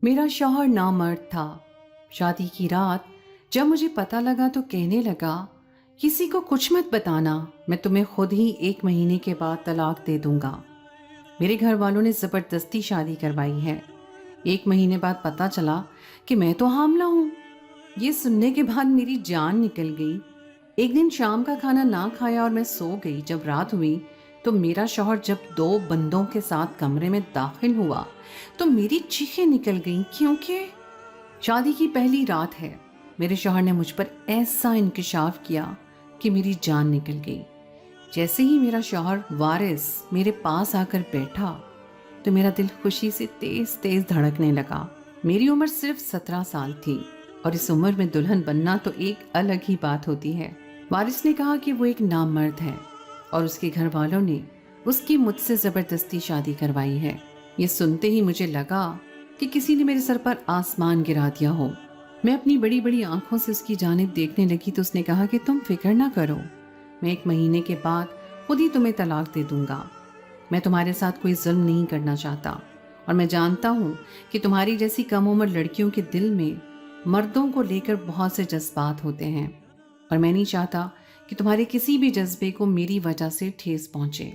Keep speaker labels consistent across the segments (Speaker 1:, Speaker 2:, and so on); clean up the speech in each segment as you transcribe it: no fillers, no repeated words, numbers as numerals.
Speaker 1: میرا شوہر نامرد تھا۔ شادی کی رات جب مجھے پتہ لگا تو کہنے لگا، کسی کو کچھ مت بتانا، میں تمہیں خود ہی 1 مہینے کے بعد طلاق دے دوں گا۔ میرے گھر والوں نے زبردستی شادی کروائی ہے۔ 1 مہینے بعد پتہ چلا کہ میں تو حاملہ ہوں۔ یہ سننے کے بعد میری جان نکل گئی۔ ایک دن شام کا کھانا نہ کھایا اور میں سو گئی۔ جب رات ہوئی تو میرا شوہر جب 2 بندوں کے ساتھ کمرے میں داخل ہوا تو میری چیخیں نکل گئیں، کیونکہ شادی کی پہلی رات ہے۔ میرے شوہر نے مجھ پر ایسا انکشاف کیا کہ میری جان نکل گئی۔ جیسے ہی میرا شوہر وارث میرے پاس آ کر بیٹھا تو میرا دل خوشی سے تیز تیز دھڑکنے لگا۔ میری عمر صرف 17 سال تھی اور اس عمر میں دلہن بننا تو ایک الگ ہی بات ہوتی ہے۔ وارث نے کہا کہ وہ ایک نامرد ہے اور اس کے گھر والوں نے اس کی مجھ سے زبردستی شادی کروائی ہے۔ یہ سنتے ہی مجھے لگا کہ کسی نے میرے سر پر آسمان گرا دیا ہو۔ میں اپنی بڑی بڑی آنکھوں سے اس کی جانب دیکھنے لگی تو اس نے کہا کہ تم فکر نہ کرو، میں 1 مہینے کے بعد خود ہی تمہیں طلاق دے دوں گا۔ میں تمہارے ساتھ کوئی ظلم نہیں کرنا چاہتا اور میں جانتا ہوں کہ تمہاری جیسی کم عمر لڑکیوں کے دل میں مردوں کو لے کر بہت سے جذبات ہوتے ہیں، اور میں نہیں چاہتا کہ تمہارے کسی بھی جذبے کو میری وجہ سے ٹھیس پہنچے۔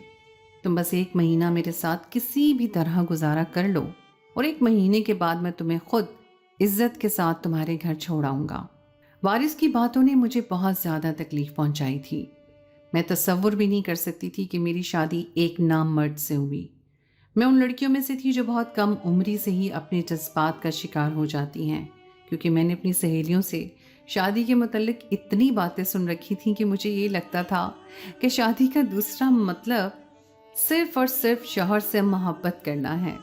Speaker 1: تم بس 1 مہینہ میرے ساتھ کسی بھی طرح گزارا کر لو اور 1 مہینے کے بعد میں تمہیں خود عزت کے ساتھ تمہارے گھر چھوڑ آؤں گا۔ وارث کی باتوں نے مجھے بہت زیادہ تکلیف پہنچائی تھی۔ میں تصور بھی نہیں کر سکتی تھی کہ میری شادی ایک نام مرد سے ہوئی۔ میں ان لڑکیوں میں سے تھی جو بہت کم عمری سے ہی اپنے جذبات کا شکار ہو جاتی ہیں، کیونکہ میں نے اپنی سہیلیوں سے شادی کے متعلق اتنی باتیں سن رکھی تھیں کہ مجھے یہ لگتا تھا کہ شادی کا دوسرا مطلب صرف اور صرف شوہر سے محبت کرنا ہے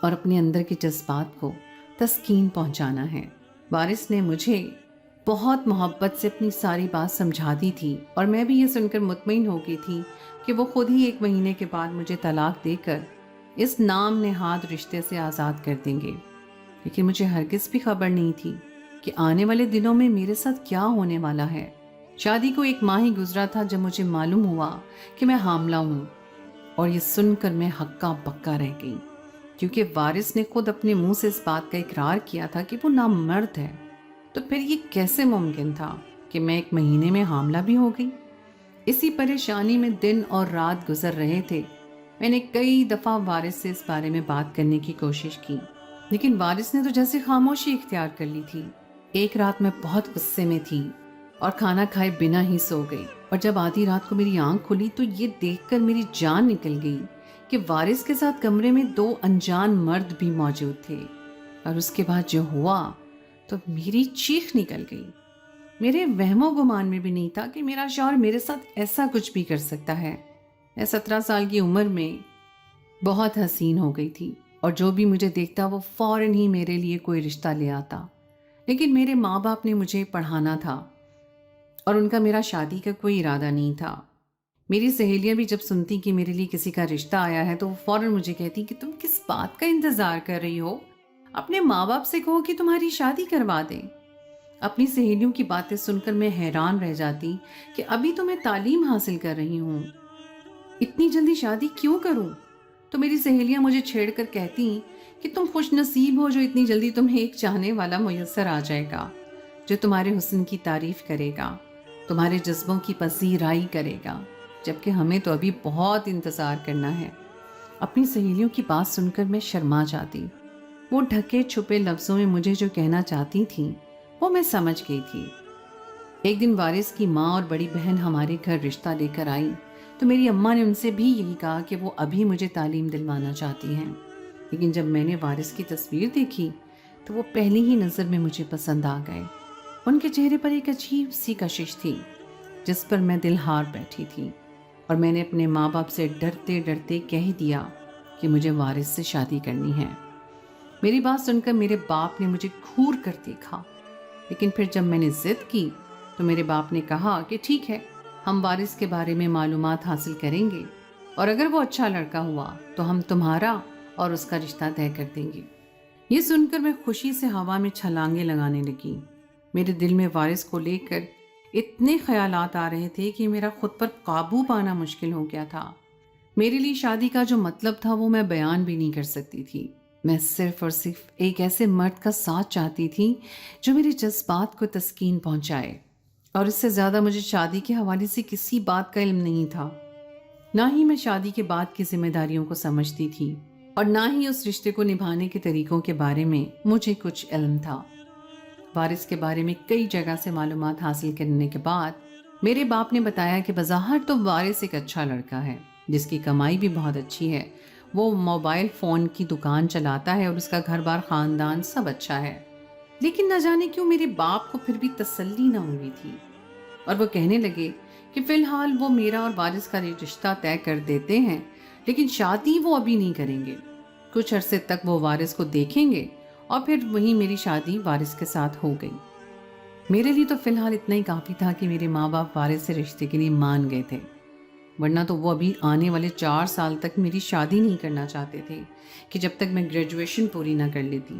Speaker 1: اور اپنے اندر کے جذبات کو تسکین پہنچانا ہے۔ وارث نے مجھے بہت محبت سے اپنی ساری بات سمجھا دی تھی اور میں بھی یہ سن کر مطمئن ہو گئی تھی کہ وہ خود ہی 1 مہینے کے بعد مجھے طلاق دے کر اس نام نہاد رشتے سے آزاد کر دیں گے۔ لیکن مجھے ہرگز بھی خبر نہیں تھی کہ آنے والے دنوں میں میرے ساتھ کیا ہونے والا ہے۔ شادی کو 1 ماہ ہی گزرا تھا جب مجھے معلوم ہوا کہ میں حاملہ ہوں، اور یہ سن کر میں ہکا بکا رہ گئی، کیونکہ وارث نے خود اپنے منہ سے اس بات کا اقرار کیا تھا کہ وہ نامرد ہے۔ تو پھر یہ کیسے ممکن تھا کہ میں 1 مہینے میں حاملہ بھی ہو گئی؟ اسی پریشانی میں دن اور رات گزر رہے تھے۔ میں نے کئی دفعہ وارث سے اس بارے میں بات کرنے کی کوشش کی، لیکن وارث نے تو جیسے خاموشی اختیار کر لی تھی۔ ایک رات میں بہت غصے میں تھی اور کھانا کھائے بنا ہی سو گئی، اور جب آدھی رات کو میری آنکھ کھلی تو یہ دیکھ کر میری جان نکل گئی کہ وارث کے ساتھ کمرے میں 2 انجان مرد بھی موجود تھے۔ اور اس کے بعد جو ہوا تو میری چیخ نکل گئی۔ میرے وہم و گمان میں بھی نہیں تھا کہ میرا شوہر میرے ساتھ ایسا کچھ بھی کر سکتا ہے۔ میں 17 سال کی عمر میں بہت حسین ہو گئی تھی، اور جو بھی مجھے دیکھتا وہ فوراً ہی میرے لیے کوئی رشتہ لے آتا۔ لیکن میرے ماں باپ نے مجھے پڑھانا تھا اور ان کا میرا شادی کا کوئی ارادہ نہیں تھا۔ میری سہیلیاں بھی جب سنتی کہ میرے لیے کسی کا رشتہ آیا ہے تو وہ فوراً مجھے کہتی کہ تم کس بات کا انتظار کر رہی ہو، اپنے ماں باپ سے کہو کہ تمہاری شادی کروا دیں۔ اپنی سہیلیوں کی باتیں سن کر میں حیران رہ جاتی کہ ابھی تو میں تعلیم حاصل کر رہی ہوں، اتنی جلدی شادی کیوں کروں؟ تو میری سہیلیاں مجھے چھیڑ کر کہتی کہ تم خوش نصیب ہو جو اتنی جلدی تمہیں ایک چاہنے والا میسر آ جائے گا، جو تمہارے حسن کی تعریف کرے گا، تمہارے جذبوں کی پذیرائی کرے گا، جبکہ ہمیں تو ابھی بہت انتظار کرنا ہے۔ اپنی سہیلیوں کی بات سن کر میں شرما جاتی۔ وہ ڈھکے چھپے لفظوں میں مجھے جو کہنا چاہتی تھیں وہ میں سمجھ گئی تھی۔ ایک دن وارث کی ماں اور بڑی بہن ہمارے گھر رشتہ لے کر آئی تو میری اماں نے ان سے بھی یہی کہا کہ وہ ابھی مجھے تعلیم دلوانا چاہتی ہیں۔ لیکن جب میں نے وارث کی تصویر دیکھی تو وہ پہلی ہی نظر میں مجھے پسند آ گئے۔ ان کے چہرے پر ایک عجیب سی کشش تھی جس پر میں دل ہار بیٹھی تھی، اور میں نے اپنے ماں باپ سے ڈرتے ڈرتے کہہ دیا کہ مجھے وارث سے شادی کرنی ہے۔ میری بات سن کر میرے باپ نے مجھے گھور کر دیکھا، لیکن پھر جب میں نے ضد کی تو میرے باپ نے کہا کہ ٹھیک ہے، ہم وارث کے بارے میں معلومات حاصل کریں گے، اور اگر وہ اچھا لڑکا ہوا تو ہم تمہارا اور اس کا رشتہ طے کر دیں گے۔ یہ سن کر میں خوشی سے ہوا میں چھلانگیں لگانے لگی۔ میرے دل میں وارث کو لے کر اتنے خیالات آ رہے تھے کہ میرا خود پر قابو پانا مشکل ہو گیا تھا۔ میرے لیے شادی کا جو مطلب تھا وہ میں بیان بھی نہیں کر سکتی تھی۔ میں صرف اور صرف ایک ایسے مرد کا ساتھ چاہتی تھی جو میرے جذبات کو تسکین پہنچائے، اور اس سے زیادہ مجھے شادی کے حوالے سے کسی بات کا علم نہیں تھا۔ نہ ہی میں شادی کے بعد کی ذمہ داریوں کو سمجھتی تھی، اور نہ ہی اس رشتے کو نبھانے کے طریقوں کے بارے میں مجھے کچھ علم تھا۔ وارث کے بارے میں کئی جگہ سے معلومات حاصل کرنے کے بعد میرے باپ نے بتایا کہ بظاہر تو وارث ایک اچھا لڑکا ہے جس کی کمائی بھی بہت اچھی ہے، وہ موبائل فون کی دکان چلاتا ہے اور اس کا گھر بار خاندان سب اچھا ہے۔ لیکن نہ جانے کیوں میرے باپ کو پھر بھی تسلی نہ ہوئی تھی، اور وہ کہنے لگے کہ فی الحال وہ میرا اور وارث کا رشتہ طے کر دیتے ہیں، لیکن شادی وہ ابھی نہیں کریں گے۔ کچھ عرصے تک وہ وارث کو دیکھیں گے اور پھر وہیں میری شادی وارث کے ساتھ ہو گئی۔ میرے لیے تو فی الحال اتنا ہی کافی تھا کہ میرے ماں باپ وارث سے رشتے کے لیے مان گئے تھے، ورنہ تو وہ ابھی آنے والے 4 سال تک میری شادی نہیں کرنا چاہتے تھے کہ جب تک میں گریجویشن پوری نہ کر لیتی۔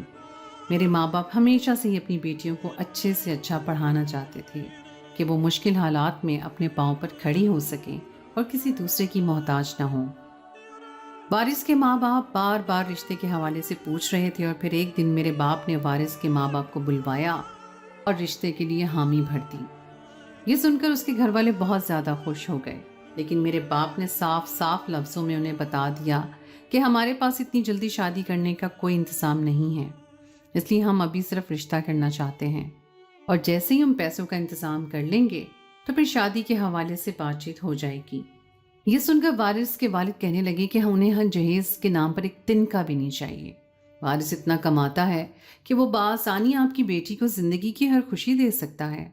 Speaker 1: میرے ماں باپ ہمیشہ سے ہی اپنی بیٹیوں کو اچھے سے اچھا پڑھانا چاہتے تھے کہ وہ مشکل حالات میں اپنے پاؤں پر کھڑی ہو سکیں اور کسی دوسرے کی محتاج نہ ہوں۔ وارث کے ماں باپ بار بار رشتے کے حوالے سے پوچھ رہے تھے، اور پھر ایک دن میرے باپ نے وارث کے ماں باپ کو بلوایا اور رشتے کے لیے حامی بھر دی۔ یہ سن کر اس کے گھر والے بہت زیادہ خوش ہو گئے، لیکن میرے باپ نے صاف صاف لفظوں میں انہیں بتا دیا کہ ہمارے پاس اتنی جلدی شادی کرنے کا کوئی انتظام نہیں ہے، اس لیے ہم ابھی صرف رشتہ کرنا چاہتے ہیں، اور جیسے ہی ہم پیسوں کا انتظام کر لیں گے تو پھر شادی کے حوالے سے بات چیت ہو جائے گی۔ یہ سن کر وارث کے والد کہنے لگے کہ انہیں ہر جہیز کے نام پر ایک تنکا بھی نہیں چاہیے۔ وارث اتنا کماتا ہے کہ وہ بآسانی آپ کی بیٹی کو زندگی کی ہر خوشی دے سکتا ہے۔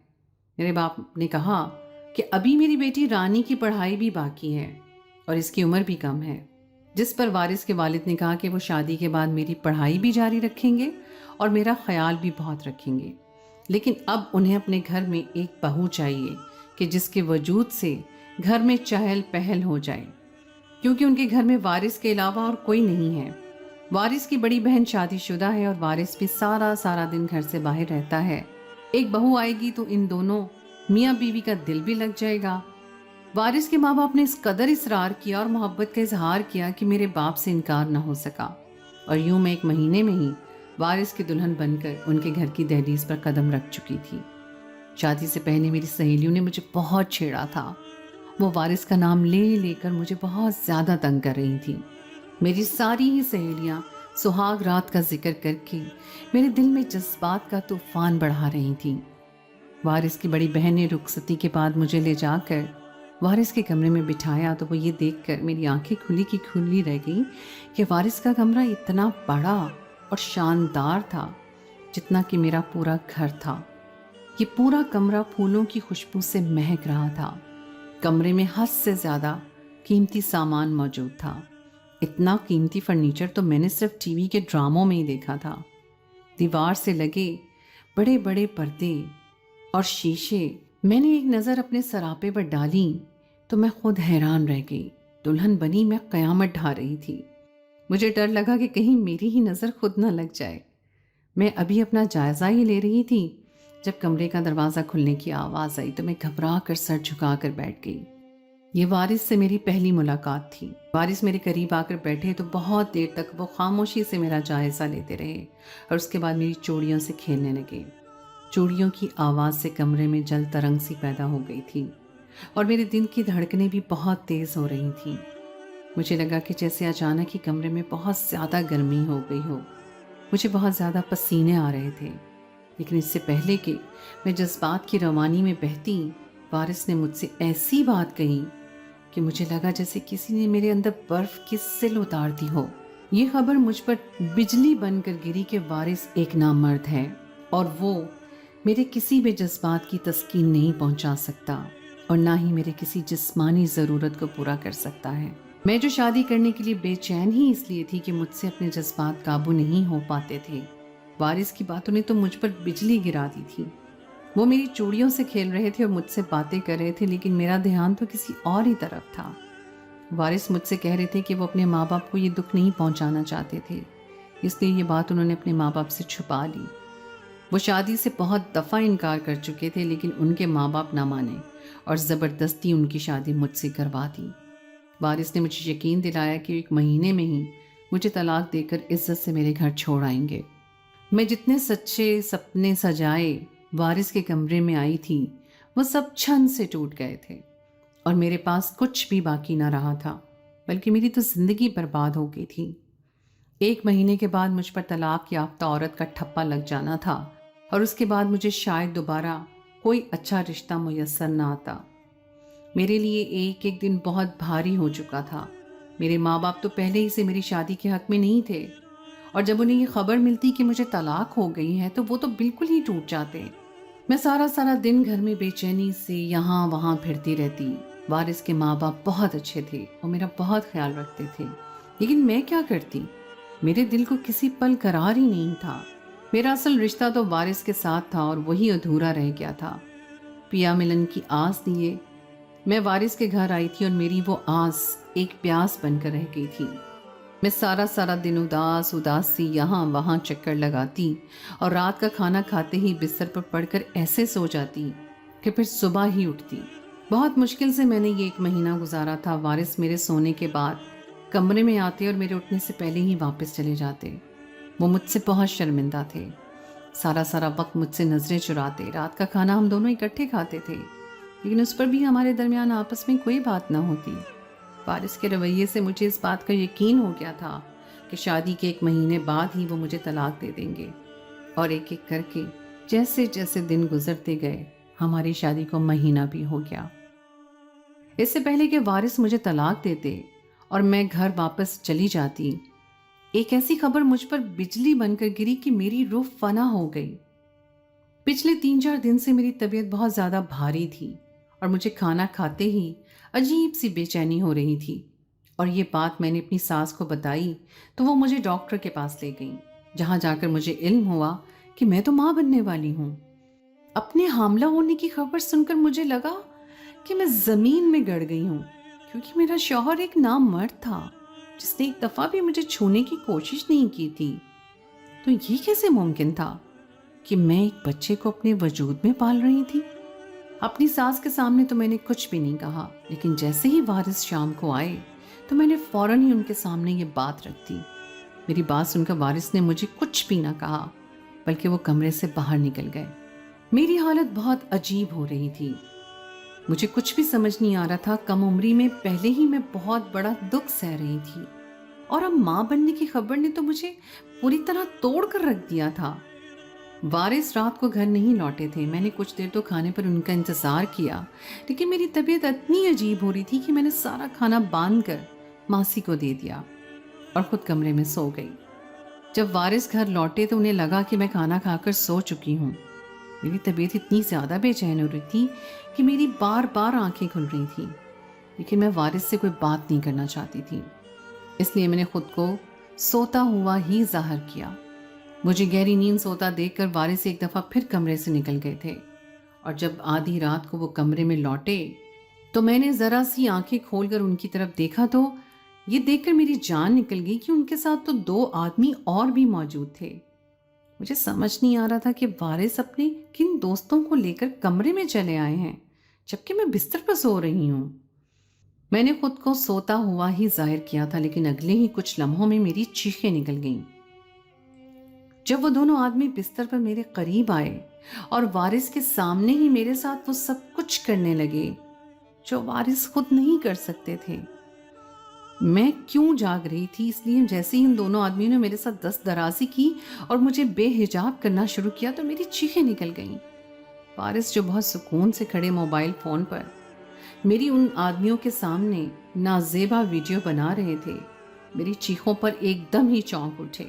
Speaker 1: میرے باپ نے کہا کہ ابھی میری بیٹی رانی کی پڑھائی بھی باقی ہے اور اس کی عمر بھی کم ہے، جس پر وارث کے والد نے کہا کہ وہ شادی کے بعد میری پڑھائی بھی جاری رکھیں گے اور میرا خیال بھی بہت رکھیں گے، لیکن اب انہیں اپنے گھر میں ایک بہو چاہیے کہ جس کے وجود سے گھر میں چہل پہل ہو جائے، کیونکہ ان کے گھر میں وارث کے علاوہ اور کوئی نہیں ہے۔ وارث کی بڑی بہن شادی شدہ ہے اور وارث بھی سارا دن گھر سے باہر رہتا ہے۔ ایک بہو آئے گی تو ان دونوں میاں بیوی کا دل بھی لگ جائے گا۔ وارث کے ماں باپ نے اس قدر اصرار کیا اور محبت کا اظہار کیا کہ میرے باپ سے انکار نہ ہو سکا، اور یوں میں 1 مہینے میں ہی وارث کی دلہن بن کر ان کے گھر کی دہلیز پر قدم رکھ چکی تھی۔ شادی سے پہلے میری سہیلیوں نے مجھے بہت چھیڑا تھا، وہ وارث کا نام لے لے کر مجھے بہت زیادہ تنگ کر رہی تھیں۔ میری ساری ہی سہیلیاں سہاگ رات کا ذکر کر کے میرے دل میں جذبات کا طوفان بڑھا رہی تھیں۔ وارث کی بڑی بہن نے رخصتی کے بعد مجھے لے جا کر وارث کے کمرے میں بٹھایا تو وہ یہ دیکھ کر میری آنکھیں کھلی کی کھلی رہ گئی کہ وارث کا کمرہ اتنا بڑا اور شاندار تھا جتنا کہ میرا پورا گھر تھا۔ یہ پورا کمرہ پھولوں کی خوشبو سے مہک رہا تھا۔ کمرے میں حد سے زیادہ قیمتی سامان موجود تھا۔ اتنا قیمتی فرنیچر تو میں نے صرف ٹی وی کے ڈراموں میں ہی دیکھا تھا۔ دیوار سے لگے بڑے بڑے پردے اور شیشے، میں نے ایک نظر اپنے سراپے پر ڈالی تو میں خود حیران رہ گئی۔ دلہن بنی میں قیامت ڈھا رہی تھی۔ مجھے ڈر لگا کہ کہیں میری ہی نظر خود نہ لگ جائے۔ میں ابھی اپنا جائزہ ہی لے رہی تھی جب کمرے کا دروازہ کھلنے کی آواز آئی تو میں گھبرا کر سر جھکا کر بیٹھ گئی۔ یہ وارث سے میری پہلی ملاقات تھی۔ وارث میرے قریب آ کر بیٹھے تو بہت دیر تک وہ خاموشی سے میرا جائزہ لیتے رہے اور اس کے بعد میری چوڑیوں سے کھیلنے لگے۔ چوڑیوں کی آواز سے کمرے میں جل ترنگ سی پیدا ہو گئی تھی اور میرے دل کی دھڑکنیں بھی بہت تیز ہو رہی تھیں۔ مجھے لگا کہ جیسے اچانک ہی کمرے میں بہت زیادہ گرمی ہو گئی ہو۔ مجھے بہت زیادہ پسینے آ رہے تھے، لیکن اس سے پہلے کہ میں جذبات کی روانی میں بہتی، وارث نے مجھ سے ایسی بات کہی کہ مجھے لگا جیسے کسی نے میرے اندر برف کی سل اتار دی ہو۔ یہ خبر مجھ پر بجلی بن کر گری کہ وارث ایک نامرد ہے اور وہ میرے کسی بھی جذبات کی تسکین نہیں پہنچا سکتا اور نہ ہی میرے کسی جسمانی ضرورت کو پورا کر سکتا ہے۔ میں جو شادی کرنے کے لیے بے چین ہی اس لیے تھی کہ مجھ سے اپنے جذبات قابو نہیں ہو پاتے تھے۔ وارث کی باتوں نے تو مجھ پر بجلی گرا دی تھی۔ وہ میری چوڑیوں سے کھیل رہے تھے اور مجھ سے باتیں کر رہے تھے، لیکن میرا دھیان تو کسی اور ہی طرف تھا۔ وارث مجھ سے کہہ رہے تھے کہ وہ اپنے ماں باپ کو یہ دکھ نہیں پہنچانا چاہتے تھے، اس لیے یہ بات انہوں نے اپنے ماں باپ سے چھپا لی۔ وہ شادی سے بہت دفعہ انکار کر چکے تھے، لیکن ان کے ماں باپ نہ مانے اور زبردستی ان کی شادی مجھ سے کروا دی۔ وارث نے مجھے یقین دلایا کہ 1 مہینے میں ہی مجھے طلاق دے کر عزت سے میرے گھر چھوڑ آئیں گے۔ میں جتنے سچے سپنے سجائے وارث کے کمرے میں آئی تھی وہ سب چھن سے ٹوٹ گئے تھے، اور میرے پاس کچھ بھی باقی نہ رہا تھا، بلکہ میری تو زندگی برباد ہو گئی تھی۔ 1 مہینے کے بعد مجھ پر طلاق یافتہ عورت کا ٹھپا لگ جانا تھا، اور اس کے بعد مجھے شاید دوبارہ کوئی اچھا رشتہ میسر نہ آتا۔ میرے لیے ایک ایک دن بہت بھاری ہو چکا تھا۔ میرے ماں باپ تو پہلے ہی سے میری شادی کے حق میں نہیں تھے، اور جب انہیں یہ خبر ملتی کہ مجھے طلاق ہو گئی ہے تو وہ تو بالکل ہی ٹوٹ جاتے۔ میں سارا دن گھر میں بے چینی سے یہاں وہاں پھرتی رہتی۔ وارث کے ماں باپ بہت اچھے تھے اور میرا بہت خیال رکھتے تھے، لیکن میں کیا کرتی؟ میرے دل کو کسی پل قرار ہی نہیں تھا۔ میرا اصل رشتہ تو وارث کے ساتھ تھا اور وہی ادھورا رہ گیا تھا۔ پیا ملن کی آس لیے میں وارث کے گھر آئی تھی، اور میری وہ آس ایک پیاس بن کر رہ گئی تھی۔ میں سارا دن اداس سی یہاں وہاں چکر لگاتی، اور رات کا کھانا کھاتے ہی بستر پر پڑ کر ایسے سو جاتی کہ پھر صبح ہی اٹھتی۔ بہت مشکل سے میں نے یہ 1 مہینہ گزارا تھا۔ وارث میرے سونے کے بعد کمرے میں آتے اور میرے اٹھنے سے پہلے ہی واپس چلے جاتے۔ وہ مجھ سے بہت شرمندہ تھے، سارا وقت مجھ سے نظریں چراتے۔ رات کا کھانا ہم دونوں اکٹھے کھاتے تھے، لیکن اس پر بھی ہمارے درمیان آپس میں کوئی بات نہ ہوتی۔ وارث کے رویے سے مجھے اس بات کا یقین ہو گیا تھا کہ شادی کے 1 مہینے بعد ہی وہ مجھے طلاق دے دیں گے، اور ایک ایک کر کے جیسے جیسے دن گزرتے گئے ہماری شادی کو مہینہ بھی ہو گیا۔ اس سے پہلے کہ وارث مجھے طلاق دیتے اور میں گھر واپس چلی جاتی، ایک ایسی خبر مجھ پر بجلی بن کر گری کہ میری روح فنا ہو گئی۔ پچھلے 3-4 دن سے میری طبیعت بہت زیادہ بھاری تھی، اور مجھے کھانا کھاتے ہی عجیب سی بے چینی ہو رہی تھی، اور یہ بات میں نے اپنی ساس کو بتائی تو وہ مجھے ڈاکٹر کے پاس لے گئیں، جہاں جا کر مجھے علم ہوا کہ میں تو ماں بننے والی ہوں۔ اپنے حاملہ ہونے کی خبر سن کر مجھے لگا کہ میں زمین میں گڑ گئی ہوں، کیونکہ میرا شوہر ایک نامرد تھا جس نے ایک دفعہ بھی مجھے چھونے کی کوشش نہیں کی تھی۔ تو یہ کیسے ممکن تھا کہ میں ایک بچے کو اپنے وجود میں پال رہی تھی؟ اپنی ساس کے سامنے تو میں نے کچھ بھی نہیں کہا، لیکن جیسے ہی وارث شام کو آئے تو میں نے فوراً ہی ان کے سامنے یہ بات رکھ دی۔ میری بات سن کر وارث نے مجھے کچھ بھی نہ کہا، بلکہ وہ کمرے سے باہر نکل گئے۔ میری حالت بہت عجیب ہو رہی تھی، مجھے کچھ بھی سمجھ نہیں آ رہا تھا۔ کم عمری میں پہلے ہی میں بہت بڑا دکھ سہ رہی تھی، اور اب ماں بننے کی خبر نے تو مجھے پوری طرح توڑ کر رکھ دیا تھا۔ وارث رات کو گھر نہیں لوٹے تھے۔ میں نے کچھ دیر تو کھانے پر ان کا انتظار کیا، لیکن میری طبیعت اتنی عجیب ہو رہی تھی کہ میں نے سارا کھانا باندھ کر ماسی کو دے دیا اور خود کمرے میں سو گئی۔ جب وارث گھر لوٹے تو انہیں لگا کہ میں کھانا کھا کر سو چکی ہوں۔ میری طبیعت اتنی زیادہ بے چین ہو رہی تھی کہ میری بار بار آنکھیں کھل رہی تھیں، لیکن میں وارث سے کوئی بات نہیں کرنا چاہتی تھی، اس لیے میں نے خود کو سوتا ہوا ہی ظاہر کیا۔ مجھے گہری نیند سوتا دیکھ کر وارث ایک دفعہ پھر کمرے سے نکل گئے تھے، اور جب آدھی رات کو وہ کمرے میں لوٹے تو میں نے ذرا سی آنکھیں کھول کر ان کی طرف دیکھا تو یہ دیکھ کر میری جان نکل گئی کہ ان کے ساتھ تو 2 آدمی اور بھی موجود تھے۔ مجھے سمجھ نہیں آ رہا تھا کہ وارث اپنے کن دوستوں کو لے کر کمرے میں چلے آئے ہیں جبکہ میں بستر پر سو رہی ہوں۔ میں نے خود کو سوتا ہوا ہی ظاہر کیا تھا، لیکن اگلے ہی کچھ لمحوں میں میری چیخیں نکل گئیں جب وہ دونوں آدمی بستر پر میرے قریب آئے اور وارث کے سامنے ہی میرے ساتھ وہ سب کچھ کرنے لگے جو وارث خود نہیں کر سکتے تھے۔ میں کیوں جاگ رہی تھی، اس لیے جیسے ہی ان دونوں آدمیوں نے میرے ساتھ دست درازی کی اور مجھے بے حجاب کرنا شروع کیا تو میری چیخیں نکل گئیں۔ وارث جو بہت سکون سے کھڑے موبائل فون پر میری ان آدمیوں کے سامنے نازیبا ویڈیو بنا رہے تھے، میری چیخوں پر ایک دم ہی چونک اٹھے۔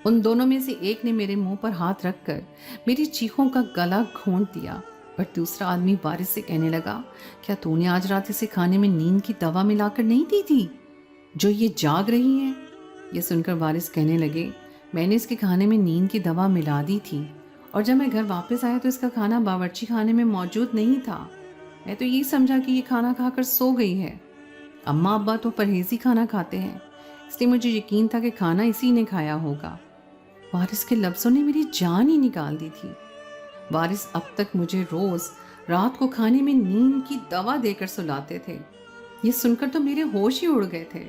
Speaker 1: ان دونوں میں سے ایک نے میرے منہ پر ہاتھ رکھ کر میری چیخوں کا گلا گھونٹ دیا، اور دوسرا آدمی وارث سے کہنے لگا، کیا تو نے آج رات اسے کھانے میں نیند کی دوا ملا کر نہیں دی تھی جو یہ جاگ رہی ہے؟ یہ سن کر وارث کہنے لگے، میں نے اس کے کھانے میں نیند کی دوا ملا دی تھی، اور جب میں گھر واپس آیا تو اس کا کھانا باورچی خانے میں موجود نہیں تھا۔ میں تو یہی سمجھا کہ یہ کھانا کھا کر سو گئی ہے۔ اماں ابا تو پرہیزی کھانا کھاتے ہیں، اس لیے مجھے یقین تھا کہ کھانا اسی نے کھایا ہوگا۔ وارث کے لفظوں نے میری جان ہی نکال دی تھی۔ وارث اب تک مجھے روز رات کو کھانے میں نیند کی دوا دے کر سلاتے تھے۔ یہ سن کر تو میرے ہوش ہی اڑ گئے تھے۔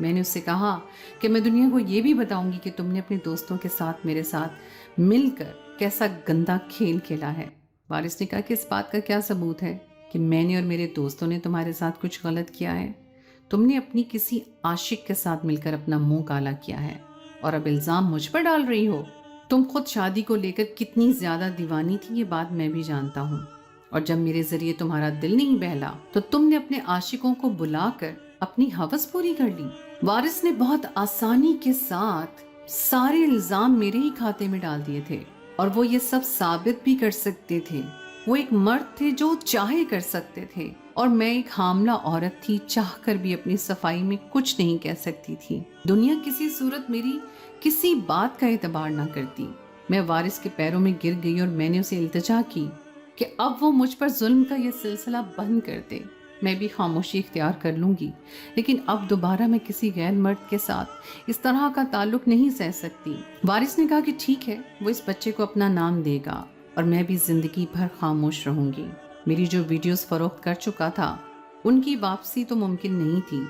Speaker 1: میں نے اس سے کہا کہ میں دنیا کو یہ بھی بتاؤں گی کہ تم نے اپنے دوستوں کے ساتھ میرے ساتھ مل کر کیسا گندا کھیل کھیلا ہے۔ وارث نے کہا کہ اس بات کا کیا ثبوت ہے کہ میں نے اور میرے دوستوں نے تمہارے ساتھ کچھ غلط کیا ہے؟ تم نے اپنی کسی عاشق کے ساتھ مل کر اپنا منہ کالا کیا ہے اور اب الزام مجھ پر ڈال رہی ہو۔ تم خود شادی کو لے کر کتنی زیادہ دیوانی تھی یہ بات میں بھی جانتا ہوں، اور جب میرے ذریعے تمہارا دل نہیں بہلا تو تم نے اپنے عاشقوں کو بلا کر اپنی ہوس پوری کر لی۔ وارث نے بہت آسانی کے ساتھ سارے الزام میرے ہی کھاتے میں ڈال دیے تھے، اور وہ یہ سب ثابت بھی کر سکتے تھے۔ وہ ایک مرد تھے جو چاہے کر سکتے تھے، اور میں ایک حاملہ عورت تھی، چاہ کر بھی اپنی صفائی میں کچھ نہیں کہہ سکتی تھی۔ دنیا کسی صورت میری کسی بات کا اعتبار نہ کرتی۔ میں وارث کے پیروں میں گر گئی اور میں نے اسے التجا کی کہ اب وہ مجھ پر ظلم کا یہ سلسلہ بند کر دے۔ میں بھی خاموشی اختیار کر لوں گی، لیکن اب دوبارہ میں کسی غیر مرد کے ساتھ اس طرح کا تعلق نہیں سہ سکتی۔ وارث نے کہا کہ ٹھیک ہے، وہ اس بچے کو اپنا نام دے گا اور میں بھی زندگی بھر خاموش رہوں گی۔ میری جو ویڈیوز فروخت کر چکا تھا ان کی واپسی تو ممکن نہیں تھی،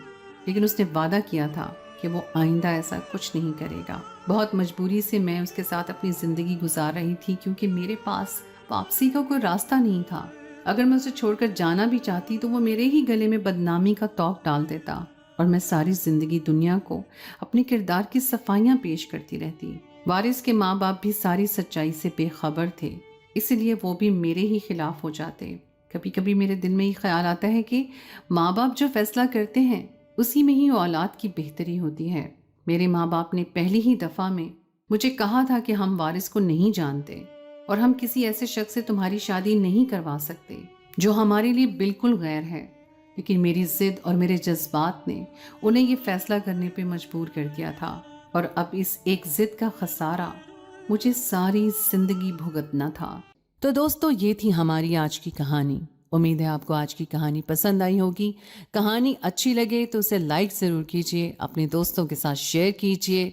Speaker 1: لیکن اس نے وعدہ کیا تھا کہ وہ آئندہ ایسا کچھ نہیں کرے گا۔ بہت مجبوری سے میں اس کے ساتھ اپنی زندگی گزار رہی تھی، کیونکہ میرے پاس واپسی کا کوئی راستہ نہیں تھا۔ اگر میں اسے چھوڑ کر جانا بھی چاہتی تو وہ میرے ہی گلے میں بدنامی کا توق ڈال دیتا، اور میں ساری زندگی دنیا کو اپنے کردار کی صفائیاں پیش کرتی رہتی۔ وارث کے ماں باپ بھی ساری سچائی سے بے خبر تھے، اس لیے وہ بھی میرے ہی خلاف ہو جاتے۔ کبھی کبھی میرے دل میں یہ خیال آتا ہے کہ ماں باپ جو فیصلہ کرتے ہیں اسی میں ہی اولاد کی بہتری ہوتی ہے۔ میرے ماں باپ نے پہلی ہی دفعہ میں مجھے کہا تھا کہ ہم وارث کو نہیں جانتے اور ہم کسی ایسے شخص سے تمہاری شادی نہیں کروا سکتے جو ہمارے لیے بالکل غیر ہے، لیکن میری ضد اور میرے جذبات نے انہیں یہ فیصلہ کرنے پہ مجبور کر دیا تھا، اور اب اس ایک ضد کا خسارہ مجھے ساری زندگی بھگتنا تھا۔ تو دوستو، یہ تھی ہماری آج کی کہانی۔ امید ہے آپ کو آج کی کہانی پسند آئی ہوگی۔ کہانی اچھی لگے تو اسے لائک ضرور کیجیے، اپنے دوستوں کے ساتھ شیئر کیجیے،